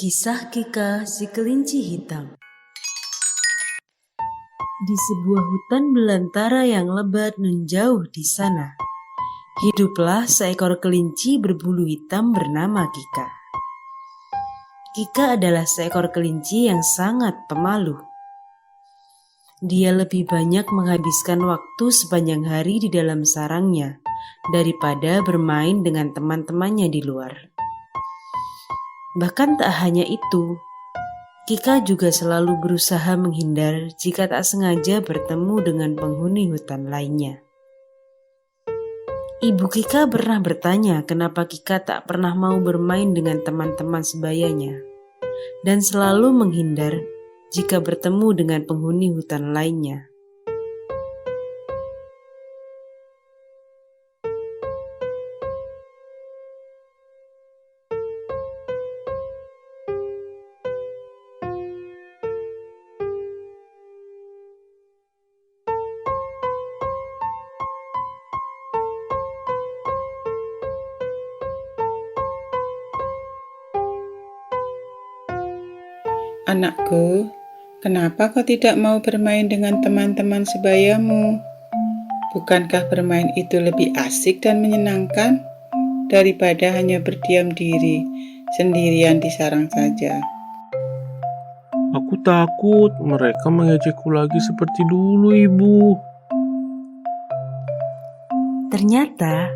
Kisah Kika si kelinci hitam. Di sebuah hutan belantara yang lebat dan jauh di sana, hiduplah seekor kelinci berbulu hitam bernama Kika. Kika adalah seekor kelinci yang sangat pemalu. Dia lebih banyak menghabiskan waktu sepanjang hari di dalam sarangnya daripada bermain dengan teman-temannya di luar. Bahkan tak hanya itu, Kika juga selalu berusaha menghindar jika tak sengaja bertemu dengan penghuni hutan lainnya. Ibu Kika pernah bertanya kenapa Kika tak pernah mau bermain dengan teman-teman sebayanya dan selalu menghindar jika bertemu dengan penghuni hutan lainnya. Anakku, kenapa kau tidak mau bermain dengan teman-teman sebayamu? Bukankah bermain itu lebih asik dan menyenangkan daripada hanya berdiam diri sendirian di sarang saja? Aku takut mereka mengejekku lagi seperti dulu, Ibu. Ternyata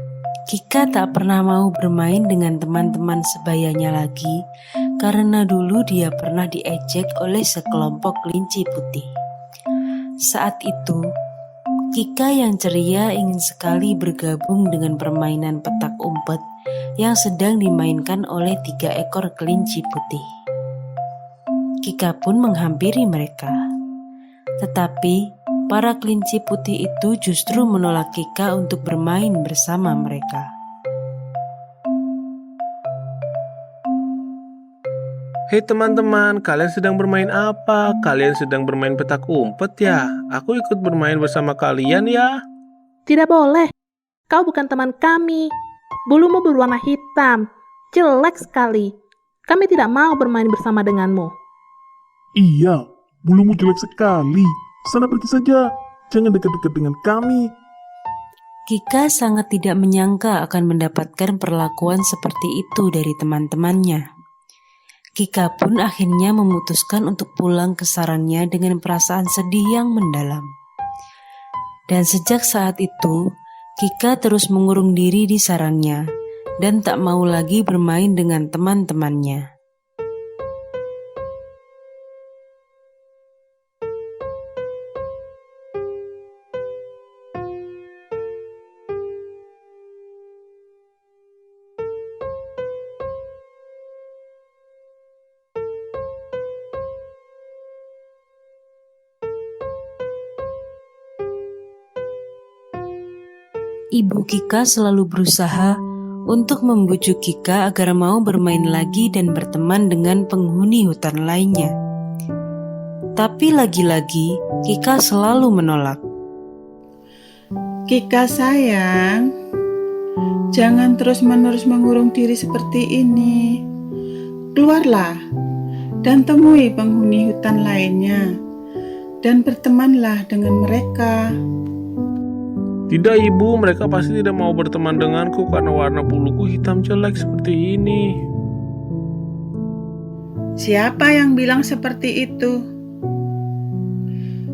Kika tak pernah mau bermain dengan teman-teman sebayanya lagi karena dulu dia pernah diejek oleh sekelompok kelinci putih. Saat itu, Kika yang ceria ingin sekali bergabung dengan permainan petak umpet yang sedang dimainkan oleh 3 ekor kelinci putih. Kika pun menghampiri mereka. Tetapi para kelinci putih itu justru menolak Kika untuk bermain bersama mereka. Hei teman-teman, kalian sedang bermain apa? Kalian sedang bermain petak umpet ya? Aku ikut bermain bersama kalian ya. Tidak boleh, kau bukan teman kami. Bulumu berwarna hitam, jelek sekali. Kami tidak mau bermain bersama denganmu. Iya, bulumu jelek sekali. Sana pergi saja, jangan dekat-dekat dengan kami. Kika sangat tidak menyangka akan mendapatkan perlakuan seperti itu dari teman-temannya. Kika pun akhirnya memutuskan untuk pulang ke sarangnya dengan perasaan sedih yang mendalam. Dan sejak saat itu, Kika terus mengurung diri di sarangnya dan tak mau lagi bermain dengan teman-temannya. Ibu Kika selalu berusaha untuk membujuk Kika agar mau bermain lagi dan berteman dengan penghuni hutan lainnya. Tapi lagi-lagi Kika selalu menolak. Kika sayang, jangan terus-menerus mengurung diri seperti ini. Keluarlah dan temui penghuni hutan lainnya dan bertemanlah dengan mereka. Tidak, Ibu, mereka pasti tidak mau berteman denganku karena warna buluku hitam jelek seperti ini. Siapa yang bilang seperti itu?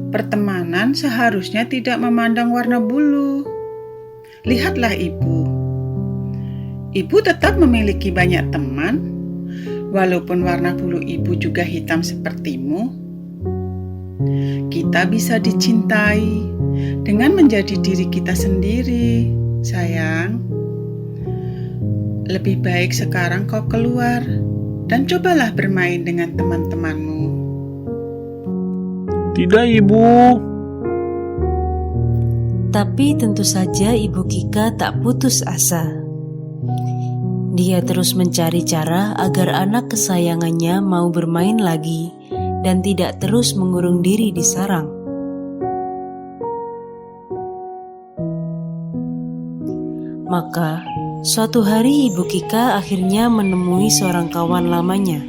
Pertemanan seharusnya tidak memandang warna bulu. Lihatlah ibu. Ibu tetap memiliki banyak teman, walaupun warna bulu ibu juga hitam sepertimu. Kita bisa dicintai dengan menjadi diri kita sendiri, sayang. Lebih baik sekarang kau keluar dan cobalah bermain dengan teman-temanmu. Tidak, Ibu. Tapi tentu saja Ibu Kika tak putus asa. Dia terus mencari cara agar anak kesayangannya mau bermain lagi dan tidak terus mengurung diri di sarang. Maka, suatu hari Ibu Kika akhirnya menemui seorang kawan lamanya.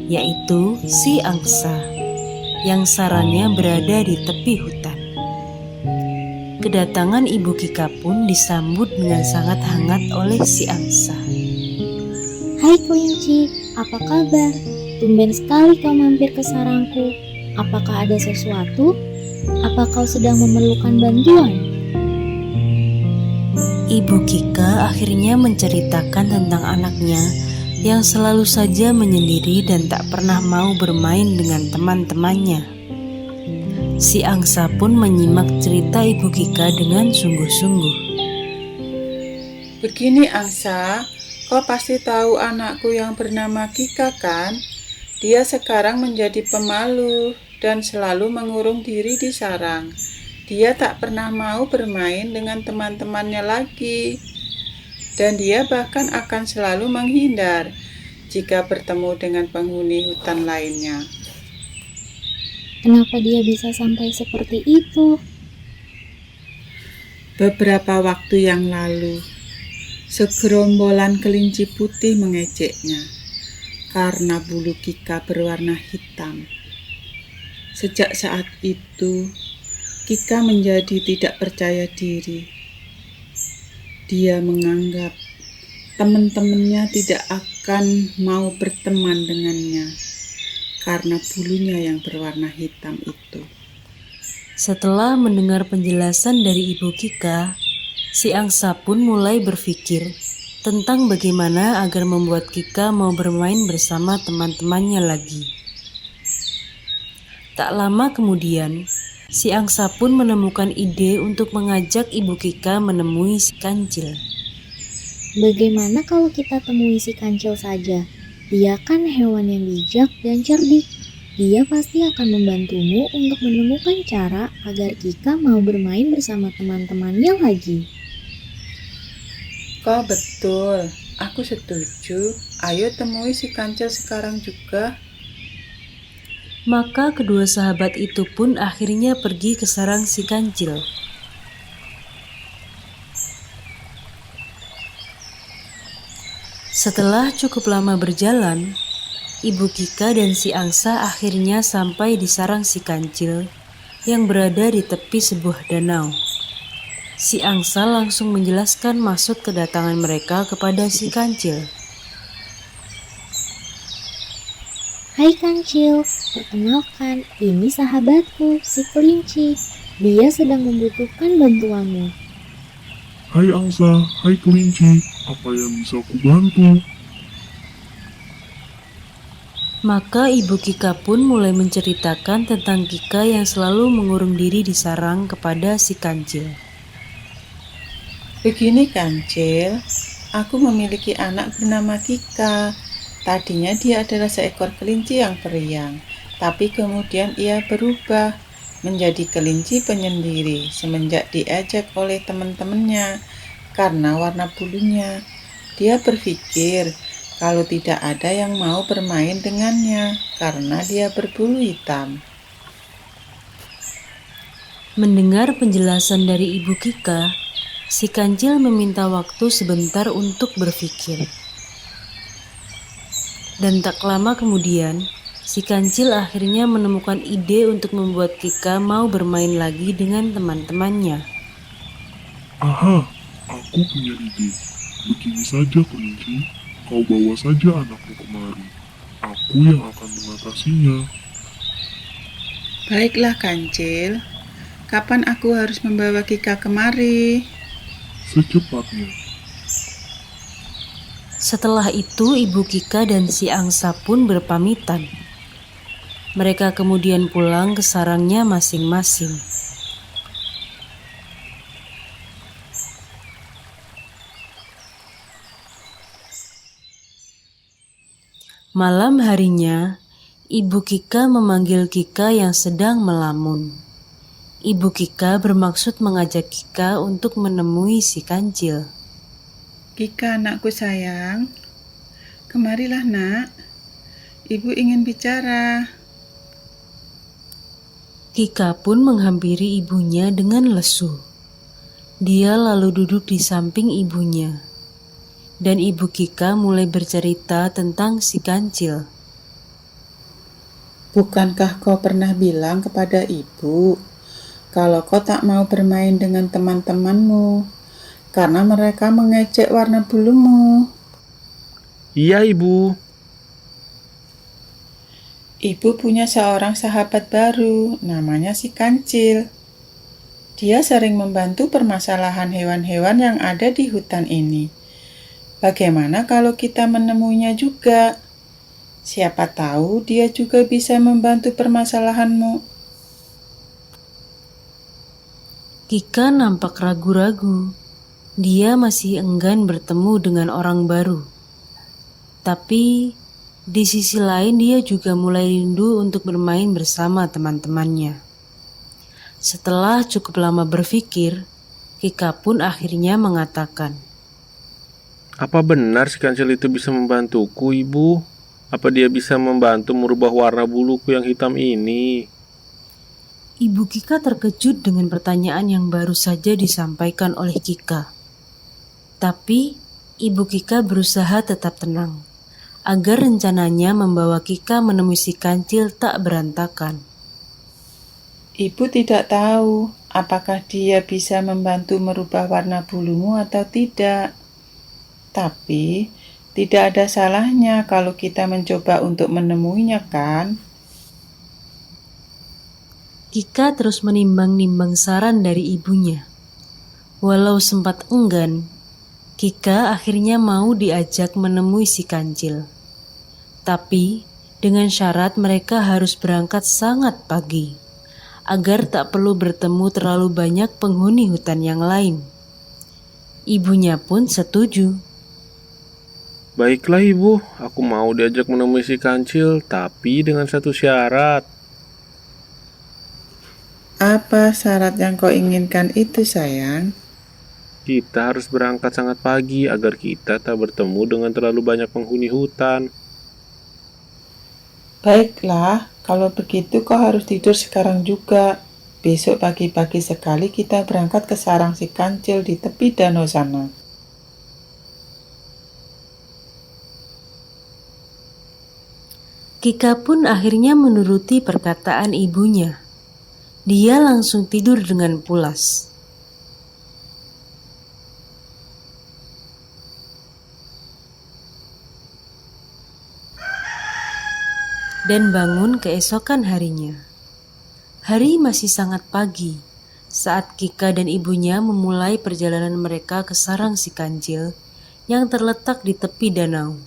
yaitu si angsa, yang sarangnya berada di tepi hutan. Kedatangan Ibu Kika pun disambut dengan sangat hangat oleh si angsa. Hai kelinci, apa kabar? Tumben sekali kau mampir ke sarangku. Apakah ada sesuatu? Apa kau sedang memerlukan bantuan? Ibu Kika akhirnya menceritakan tentang anaknya yang selalu saja menyendiri dan tak pernah mau bermain dengan teman-temannya. Si angsa pun menyimak cerita Ibu Kika dengan sungguh-sungguh. Begini angsa, kau pasti tahu anakku yang bernama Kika kan? Dia sekarang menjadi pemalu dan selalu mengurung diri di sarang. Dia tak pernah mau bermain dengan teman-temannya lagi. Dan dia bahkan akan selalu menghindar jika bertemu dengan penghuni hutan lainnya. Kenapa dia bisa sampai seperti itu? Beberapa waktu yang lalu, segerombolan kelinci putih mengejeknya karena bulu Kika berwarna hitam. Sejak saat itu, Kika menjadi tidak percaya diri. Dia menganggap teman-temannya tidak akan mau berteman dengannya karena bulunya yang berwarna hitam itu. Setelah mendengar penjelasan dari Ibu Kika, si angsa pun mulai berpikir tentang bagaimana agar membuat Kika mau bermain bersama teman-temannya lagi. Tak lama kemudian, si angsa pun menemukan ide untuk mengajak Ibu Kika menemui si kancil. Bagaimana kalau kita temui si kancil saja? Dia kan hewan yang bijak dan cerdik. Dia pasti akan membantumu untuk menemukan cara agar Kika mau bermain bersama teman-temannya lagi. Kau betul, aku setuju. Ayo temui si kancil sekarang juga. Maka kedua sahabat itu pun akhirnya pergi ke sarang si kancil. Setelah cukup lama berjalan, Ibu Kika dan si angsa akhirnya sampai di sarang si kancil yang berada di tepi sebuah danau. Si angsa langsung menjelaskan maksud kedatangan mereka kepada si kancil. Hai kancil, perkenalkan, ini sahabatku, si kelinci. Dia sedang membutuhkan bantuanmu. Hai angsa, hai kelinci, apa yang bisa aku bantu? Maka Ibu Kika pun mulai menceritakan tentang Kika yang selalu mengurung diri di sarang kepada si kancil. Begini kancil, aku memiliki anak bernama Kika. Tadinya dia adalah seekor kelinci yang periang, tapi kemudian ia berubah menjadi kelinci penyendiri semenjak diejek oleh teman-temannya karena warna bulunya. Dia berpikir kalau tidak ada yang mau bermain dengannya karena dia berbulu hitam. Mendengar penjelasan dari Ibu Kika, si kancil meminta waktu sebentar untuk berpikir. Dan tak lama kemudian, si kancil akhirnya menemukan ide untuk membuat Kika mau bermain lagi dengan teman-temannya. Aha, aku punya ide. Begini saja kelinci, kau bawa saja anakmu kemari. Aku yang akan mengatasinya. Baiklah kancil, kapan aku harus membawa Kika kemari? Secepatnya. Setelah itu Ibu Kika dan si angsa pun berpamitan. Mereka kemudian pulang ke sarangnya masing-masing. Malam harinya, Ibu Kika memanggil Kika yang sedang melamun. Ibu Kika bermaksud mengajak Kika untuk menemui si kancil. Kika anakku sayang, kemarilah nak, ibu ingin bicara. Kika pun menghampiri ibunya dengan lesu. Dia lalu duduk di samping ibunya. Dan Ibu Kika mulai bercerita tentang si kancil. Bukankah kau pernah bilang kepada ibu kalau kau tak mau bermain dengan teman-temanmu karena mereka mengejek warna bulumu? Iya, Ibu. Ibu punya seorang sahabat baru, namanya si Kancil. Dia sering membantu permasalahan hewan-hewan yang ada di hutan ini. Bagaimana kalau kita menemuinya juga? Siapa tahu dia juga bisa membantu permasalahanmu. Kika nampak ragu-ragu. Dia masih enggan bertemu dengan orang baru. Tapi di sisi lain dia juga mulai rindu untuk bermain bersama teman-temannya. Setelah cukup lama berpikir, Kika pun akhirnya mengatakan, Apa benar si kancil itu bisa membantuku, Ibu? Apa dia bisa membantu merubah warna buluku yang hitam ini? Ibu Kika terkejut dengan pertanyaan yang baru saja disampaikan oleh Kika. Tapi Ibu Kika berusaha tetap tenang, agar rencananya membawa Kika menemui si Kancil tak berantakan. Ibu tidak tahu apakah dia bisa membantu merubah warna bulumu atau tidak. Tapi tidak ada salahnya kalau kita mencoba untuk menemuinya, kan? Kika terus menimbang-nimbang saran dari ibunya. Walau sempat enggan, Kika akhirnya mau diajak menemui si Kancil. Tapi dengan syarat mereka harus berangkat sangat pagi, agar tak perlu bertemu terlalu banyak penghuni hutan yang lain. Ibunya pun setuju. Baiklah, Ibu. Aku mau diajak menemui si kancil, tapi dengan satu syarat. Apa syarat yang kau inginkan itu, sayang? Kita harus berangkat sangat pagi agar kita tak bertemu dengan terlalu banyak penghuni hutan. Baiklah, kalau begitu kau harus tidur sekarang juga. Besok pagi-pagi sekali kita berangkat ke sarang si Kancil di tepi danau sana. Kika pun akhirnya menuruti perkataan ibunya. Dia langsung tidur dengan pulas. Dan bangun keesokan harinya. Hari masih sangat pagi saat Kika dan ibunya memulai perjalanan mereka ke sarang si Kancil yang terletak di tepi danau.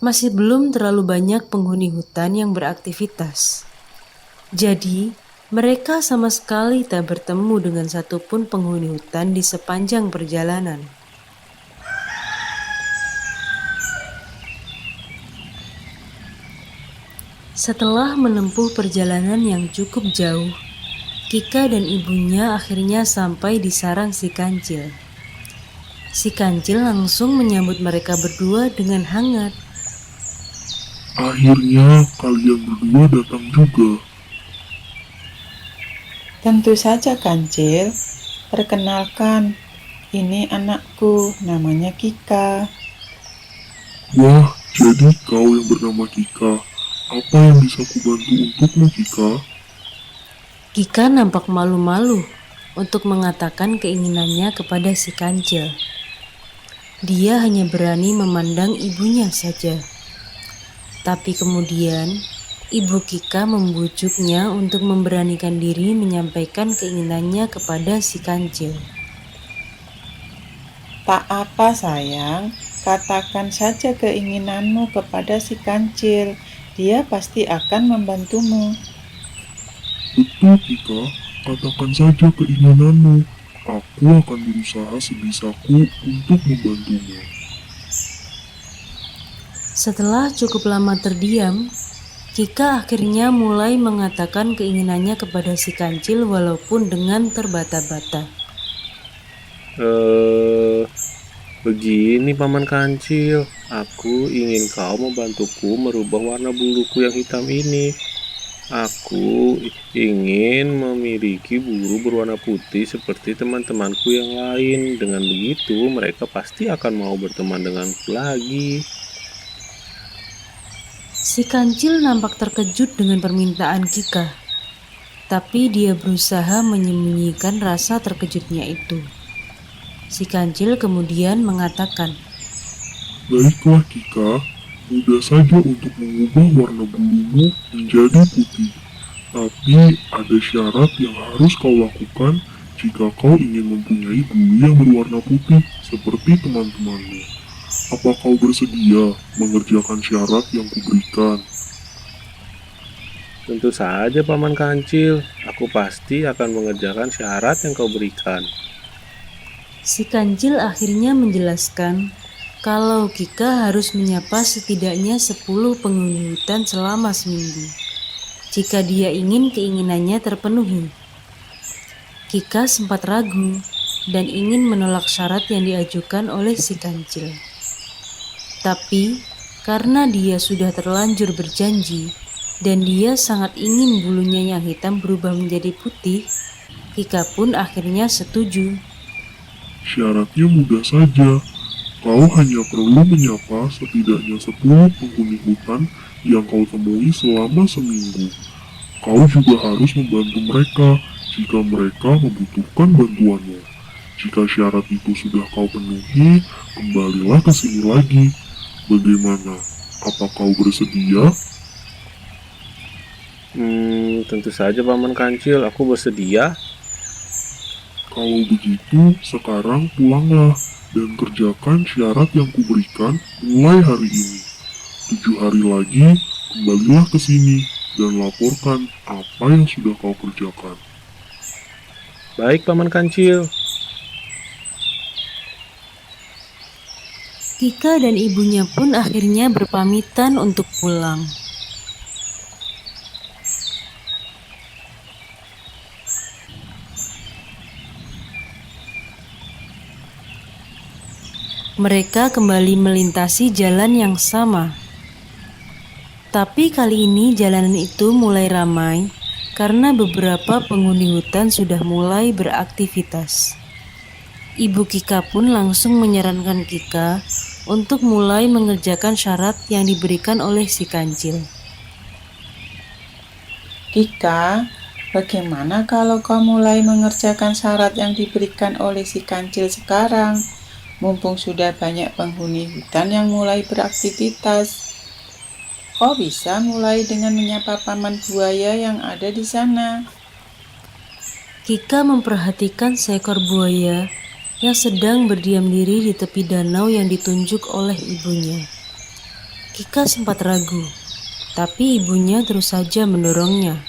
Masih belum terlalu banyak penghuni hutan yang beraktivitas. Jadi, mereka sama sekali tak bertemu dengan satupun penghuni hutan di sepanjang perjalanan. Setelah menempuh perjalanan yang cukup jauh, Kika dan ibunya akhirnya sampai di sarang si Kancil. Si Kancil langsung menyambut mereka berdua dengan hangat. Akhirnya kalian berdua datang juga. Tentu saja, Kancil. Perkenalkan, ini anakku, namanya Kika. Wah, jadi kau yang bernama Kika. Apa yang bisa kubantu untukmu, Kika? Kika nampak malu-malu untuk mengatakan keinginannya kepada si Kancil. Dia hanya berani memandang ibunya saja. Tapi kemudian, Ibu Kika membujuknya untuk memberanikan diri menyampaikan keinginannya kepada si Kancil. Tak apa, sayang. Katakan saja keinginanmu kepada si Kancil. Dia pasti akan membantumu. Betul, Kika. Katakan saja keinginanmu. Aku akan berusaha sebisaku untuk membantumu. Setelah cukup lama terdiam, Kika akhirnya mulai mengatakan keinginannya kepada si Kancil walaupun dengan terbata-bata. Begini Paman Kancil, aku ingin kau membantuku merubah warna buluku yang hitam ini. Aku ingin memiliki bulu berwarna putih seperti teman-temanku yang lain. Dengan begitu, mereka pasti akan mau berteman denganku lagi. Si kancil nampak terkejut dengan permintaan Kika, tapi dia berusaha menyembunyikan rasa terkejutnya itu. Si kancil kemudian mengatakan, Baiklah Kika, mudah saja untuk mengubah warna bulumu menjadi putih. Tapi ada syarat yang harus kau lakukan jika kau ingin mempunyai bulu yang berwarna putih seperti teman-temanmu. Apa kau bersedia mengerjakan syarat yang kuberikan? Tentu saja Paman Kancil, aku pasti akan mengerjakan syarat yang kau berikan. Si kancil akhirnya menjelaskan kalau Kika harus menyapa setidaknya 10 penghuni hutan selama seminggu, jika dia ingin keinginannya terpenuhi. Kika sempat ragu dan ingin menolak syarat yang diajukan oleh si kancil. Tapi karena dia sudah terlanjur berjanji dan dia sangat ingin bulunya yang hitam berubah menjadi putih, Kika pun akhirnya setuju. Syaratnya mudah saja. Kau hanya perlu menyapa setidaknya 10 penghuni hutan yang kau temui selama seminggu. Kau juga harus membantu mereka jika mereka membutuhkan bantuanmu. Jika syarat itu sudah kau penuhi, kembalilah ke sini lagi. Bagaimana? Apa kau bersedia? Tentu saja Paman Kancil, aku bersedia. Kalau begitu, sekarang pulanglah dan kerjakan syarat yang kuberikan mulai hari ini. 7 hari lagi, kembalilah ke sini dan laporkan apa yang sudah kau kerjakan. Baik Paman Kancil. Kika dan ibunya pun akhirnya berpamitan untuk pulang. Mereka kembali melintasi jalan yang sama. Tapi kali ini jalanan itu mulai ramai karena beberapa penghuni hutan sudah mulai beraktivitas. Ibu Kika pun langsung menyarankan Kika untuk mulai mengerjakan syarat yang diberikan oleh si kancil. Kika, bagaimana kalau kau mulai mengerjakan syarat yang diberikan oleh si kancil sekarang? Mumpung sudah banyak penghuni hutan yang mulai beraktivitas. Kau bisa mulai dengan menyapa paman buaya yang ada di sana. Kika memperhatikan seekor buaya yang sedang berdiam diri di tepi danau yang ditunjuk oleh ibunya. Kika sempat ragu, tapi ibunya terus saja mendorongnya.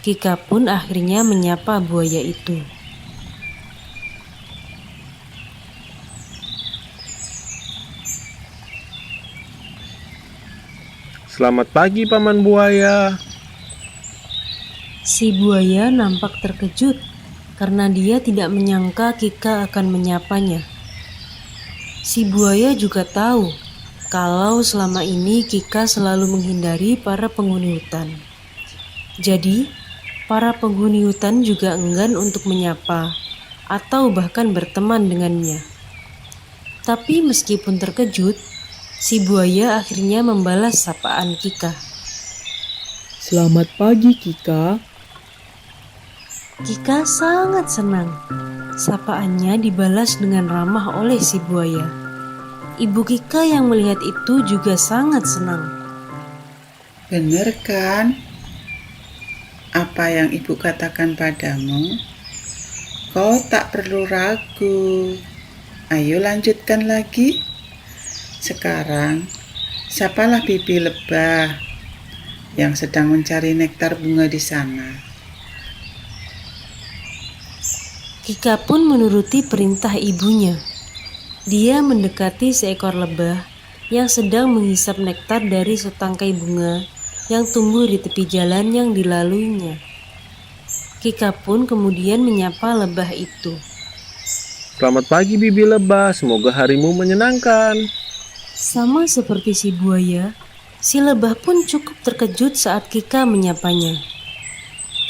Kika pun akhirnya menyapa buaya itu. Selamat pagi Paman Buaya. Si buaya nampak terkejut karena dia tidak menyangka Kika akan menyapanya. Si buaya juga tahu kalau selama ini Kika selalu menghindari para penghuni hutan. Jadi, para penghuni hutan juga enggan untuk menyapa atau bahkan berteman dengannya. Tapi meskipun terkejut, si buaya akhirnya membalas sapaan Kika. Selamat pagi, Kika. Kika sangat senang. Sapaannya dibalas dengan ramah oleh si buaya. Ibu Kika yang melihat itu juga sangat senang. Benar kan? Apa yang ibu katakan padamu? Kau tak perlu ragu. Ayo lanjutkan lagi. Sekarang, sapalah bibi lebah yang sedang mencari nektar bunga di sana. Kika pun menuruti perintah ibunya. Dia mendekati seekor lebah yang sedang menghisap nektar dari setangkai bunga yang tumbuh di tepi jalan yang dilaluinya. Kika pun kemudian menyapa lebah itu. Selamat pagi bibi lebah, semoga harimu menyenangkan. Sama seperti si buaya, si lebah pun cukup terkejut saat Kika menyapanya.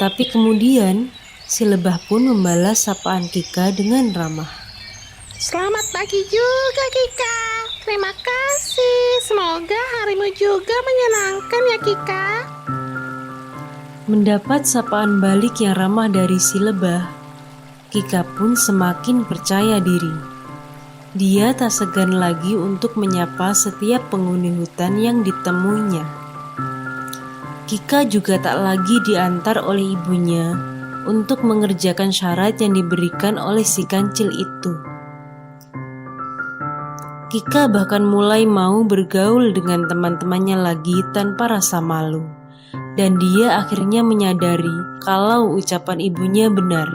Tapi kemudian, si lebah pun membalas sapaan Kika dengan ramah. Selamat pagi juga, Kika. Terima kasih. Semoga harimu juga menyenangkan ya, Kika. Mendapat sapaan balik yang ramah dari si lebah, Kika pun semakin percaya diri. Dia tak segan lagi untuk menyapa setiap penghuni hutan yang ditemuinya. Kika juga tak lagi diantar oleh ibunya untuk mengerjakan syarat yang diberikan oleh si kancil itu. Kika bahkan mulai mau bergaul dengan teman-temannya lagi tanpa rasa malu. Dan dia akhirnya menyadari kalau ucapan ibunya benar.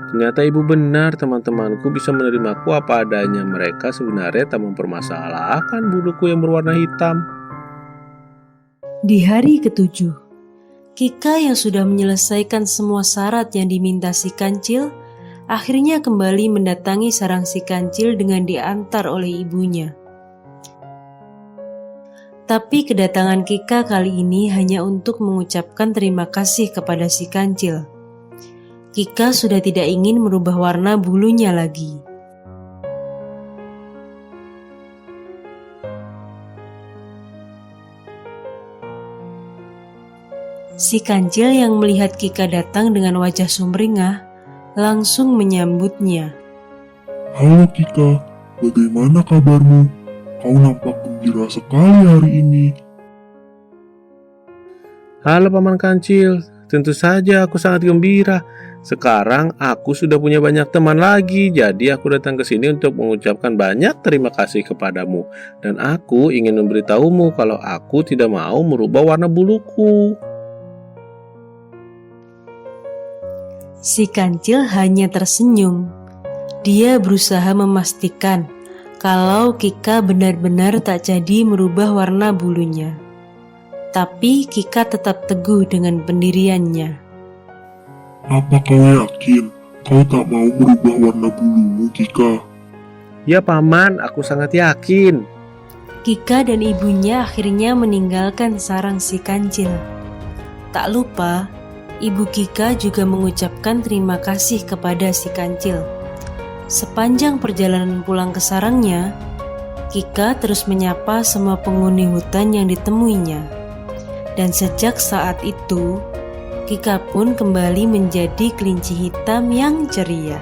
Ternyata ibu benar, teman-temanku bisa menerimaku apa adanya. Mereka sebenarnya tak mempermasalahkan buluku yang berwarna hitam. Di hari ketujuh, Kika yang sudah menyelesaikan semua syarat yang diminta si kancil, akhirnya kembali mendatangi sarang si kancil dengan diantar oleh ibunya. Tapi kedatangan Kika kali ini hanya untuk mengucapkan terima kasih kepada si kancil. Kika sudah tidak ingin merubah warna bulunya lagi. Si kancil yang melihat Kika datang dengan wajah sumringah, langsung menyambutnya. Halo Kika, bagaimana kabarmu? Kau nampak gembira sekali hari ini. Halo Paman Kancil, tentu saja aku sangat gembira. Sekarang aku sudah punya banyak teman lagi, jadi aku datang ke sini untuk mengucapkan banyak terima kasih kepadamu. Dan aku ingin memberitahumu kalau aku tidak mau merubah warna buluku. Si kancil hanya tersenyum. Dia berusaha memastikan kalau Kika benar-benar tak jadi merubah warna bulunya. Tapi Kika tetap teguh dengan pendiriannya. Apa kau yakin kau tak mau merubah warna bulumu, Kika? Ya Paman, aku sangat yakin. Kika dan ibunya akhirnya meninggalkan sarang si kancil. Tak lupa, ibu Kika juga mengucapkan terima kasih kepada si kancil. Sepanjang perjalanan pulang ke sarangnya, Kika terus menyapa semua penghuni hutan yang ditemuinya. Dan sejak saat itu, Kika pun kembali menjadi kelinci hitam yang ceria.